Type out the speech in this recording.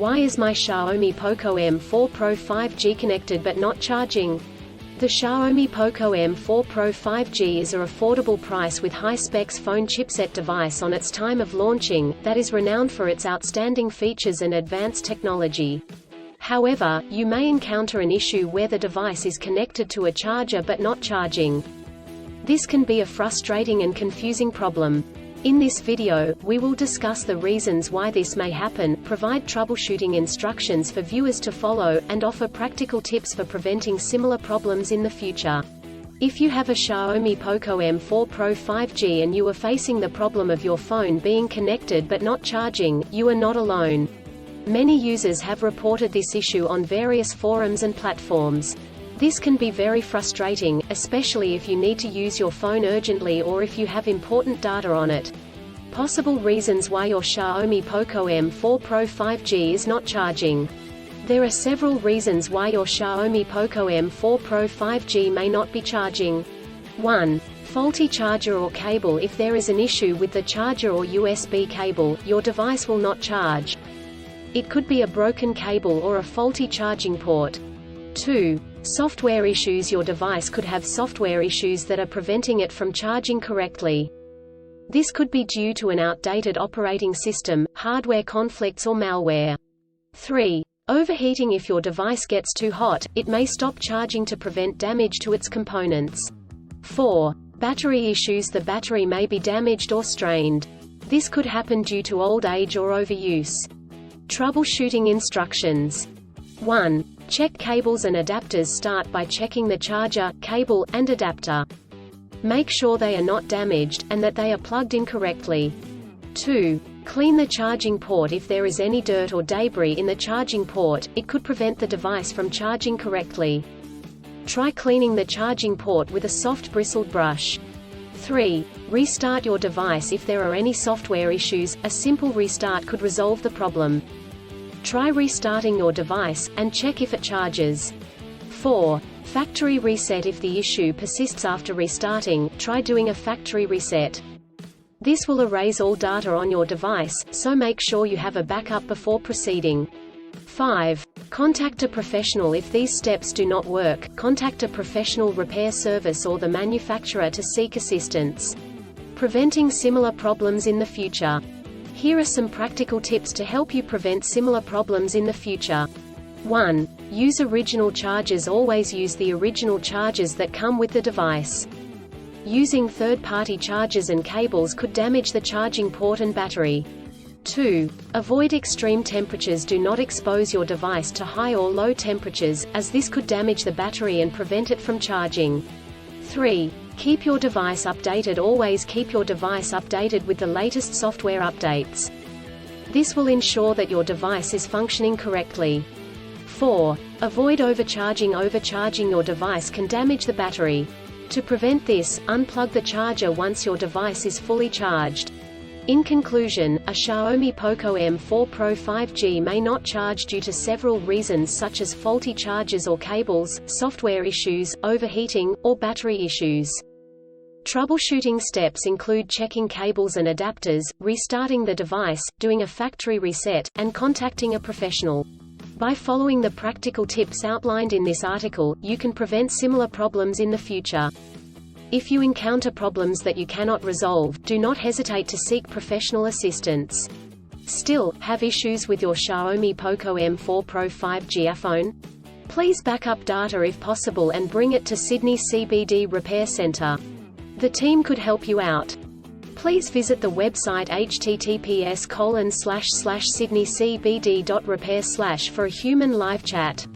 Why is my Xiaomi Poco M4 Pro 5G connected but not charging? The Xiaomi Poco M4 Pro 5G is an affordable price with high-specs phone chipset device on its time of launching, that is renowned for its outstanding features and advanced technology. However, you may encounter an issue where the device is connected to a charger but not charging. This can be a frustrating and confusing problem. In this video, we will discuss the reasons why this may happen, provide troubleshooting instructions for viewers to follow, and offer practical tips for preventing similar problems in the future. If you have a Xiaomi Poco M4 Pro 5G and you are facing the problem of your phone being connected but not charging, you are not alone. Many users have reported this issue on various forums and platforms. This can be very frustrating, especially if you need to use your phone urgently or if you have important data on it. Possible reasons why your Xiaomi Poco M4 Pro 5G is not charging. There are several reasons why your Xiaomi Poco M4 Pro 5G may not be charging. 1. Faulty charger or cable. If there is an issue with the charger or USB cable, your device will not charge. It could be a broken cable or a faulty charging port. 2. Software issues. Your device could have software issues that are preventing it from charging correctly. This could be due to an outdated operating system, hardware conflicts or malware. 3. Overheating. If your device gets too hot, it may stop charging to prevent damage to its components. 4. Battery issues. The battery may be damaged or strained. This could happen due to old age or overuse. Troubleshooting instructions. 1. Check cables and adapters. Start by checking the charger, cable, and adapter. Make sure they are not damaged, and that they are plugged in correctly. 2. Clean the charging port. If there is any dirt or debris in the charging port, it could prevent the device from charging correctly. Try cleaning the charging port with a soft bristled brush. 3. Restart your device. If there are any software issues, a simple restart could resolve the problem. Try restarting your device, and check if it charges. 4. Factory reset. If the issue persists after restarting, try doing a factory reset. This will erase all data on your device, so make sure you have a backup before proceeding. 5. Contact a professional. If these steps do not work, contact a professional repair service or the manufacturer to seek assistance. Preventing similar problems in the future. Here are some practical tips to help you prevent similar problems in the future. 1. Use original chargers. Always use the original chargers that come with the device. Using third-party chargers and cables could damage the charging port and battery. 2. Avoid extreme temperatures. Do not expose your device to high or low temperatures, as this could damage the battery and prevent it from charging. 3. Keep your device updated. Always keep your device updated with the latest software updates. This will ensure that your device is functioning correctly. 4. Avoid overcharging. Overcharging your device can damage the battery. To prevent this, unplug the charger once your device is fully charged. In conclusion, a Xiaomi Poco M4 Pro 5G may not charge due to several reasons such as faulty chargers or cables, software issues, overheating, or battery issues. Troubleshooting steps include checking cables and adapters, restarting the device, doing a factory reset, and contacting a professional. By following the practical tips outlined in this article, you can prevent similar problems in the future. If you encounter problems that you cannot resolve, do not hesitate to seek professional assistance. Still, have issues with your Xiaomi Poco M4 Pro 5G phone? Please back up data if possible and bring it to Sydney CBD Repair Centre. The team could help you out. Please visit the website https://sydneycbd.repair/ for a human live chat.